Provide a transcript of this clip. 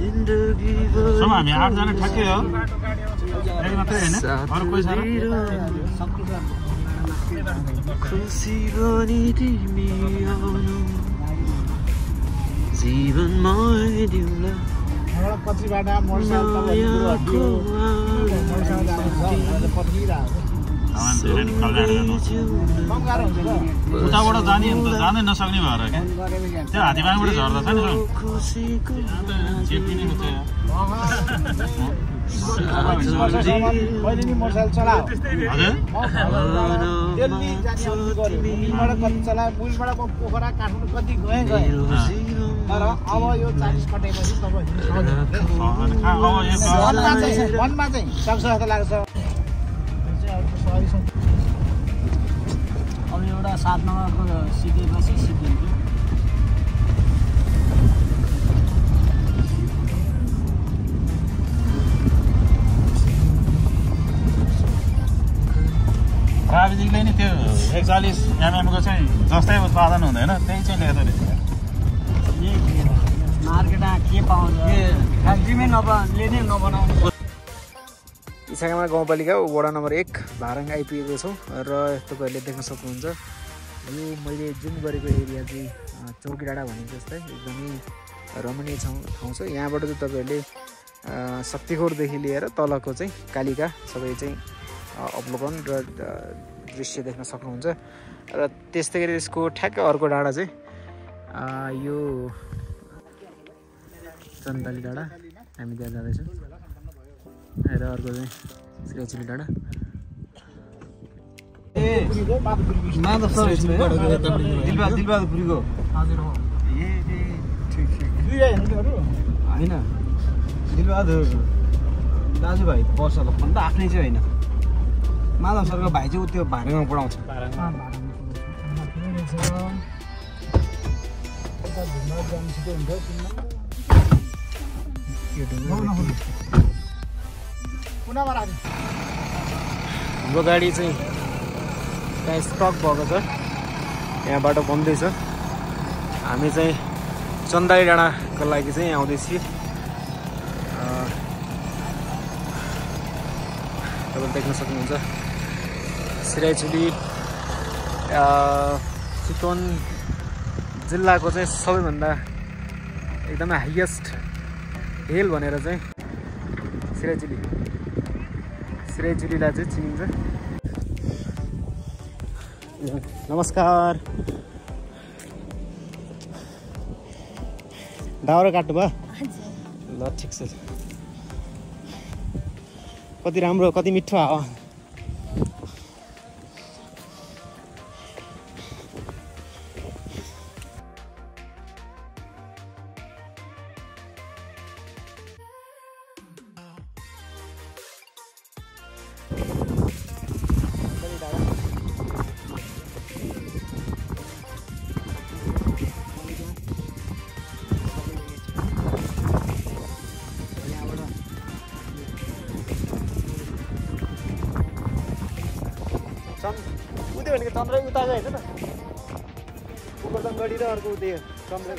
सब हामी 8 जना ठ्याक्कै हो एक मात्रै हैन अरु कोही छ खुसी बनी तिमी आउनु जीवनमा दिउला एउटा पछिबाट मोटरसाइकल तपाईहरुको मोटरसाइकल पछिरहेको उताबाट जाने अन्त जानै नसक्ने भएर क्या त्यो हात्तीबाङबाट झर्दा छ नि सेफ्टी नै हुन्छ पहिले नि मोटरसाइकल चलायो हजुर दिल्ली जाने आउने गर्यो दिल्लीबाट कति चलायो पुलबाट पोखरा काठमाडौँ कति गए तर अब यो 40 कटेपछि वनमा चाहिँ सक्छ जस्तो लाग्छ अब एउटा 7 नम्बरको सिकेपछि सिकिन्थ्यो प्राविधिकले नि त्यो 41 mm को चाहिँ जस्तै उत्पादन हुँदैन त्यही चाहिँ ल्याएको रहेछ मार्केटमा के पाउँछ फ्याक्ट्रीमै ले नबनाउनु इसाकामा गाउँपालिका वडा नम्बर 1 भाराङ आइपुगेको छौँ र तपाईँहरूले देख्न सक्नुहुन्छ यो मैले जुम गरेको एरिया चाहिँ चौकी डाँडा भनेको जस्तै एकदमै रमणीय ठाउँ छ यहाँबाट चाहिँ तपाईँहरूले शक्तिखोरदेखि लिएर तलको चाहिँ कालिका सबै चाहिँ अवलोकन र दृश्य देख्न सक्नुहुन्छ र त्यस्तै गरी यसको ठ्याक्कै अर्को डाँडा चाहिँ यो चन्दाली डाँडा हामी त्यहाँ जाँदैछौँ र अर्को चाहिँ श्रीचुली डाँडा दिलबहादुरपुरीको हजुर हो होइन दिलबहादुर दाजुभाइ वर्षको भन्दा आफ्नै चाहिँ होइन माधव सरको भाइ चाहिँ त्यो भाडामा पढाउँछ हाम्रो गाडी चाहिँ त्यहाँ स्टक भएको छ यहाँ बाटो बन्दैछ हामी चाहिँ चन्दाली डाँडाको लागि चाहिँ आउँदैछ तपाईँले देख्न सक्नुहुन्छ सिराइचुली चितवन जिल्लाको चाहिँ सबैभन्दा एकदमै हाइएस्ट हिल भनेर चाहिँ सिराइचुलीलाई चाहिँ चिनिन्छ नमस्कार दाउरा काट्नु भयो ल ठिक छ कति राम्रो कति मिठो हावा उतै भनेको चन्द्र उता गएछ त गोवर्धन गढी र अर्को उतै चन्द्र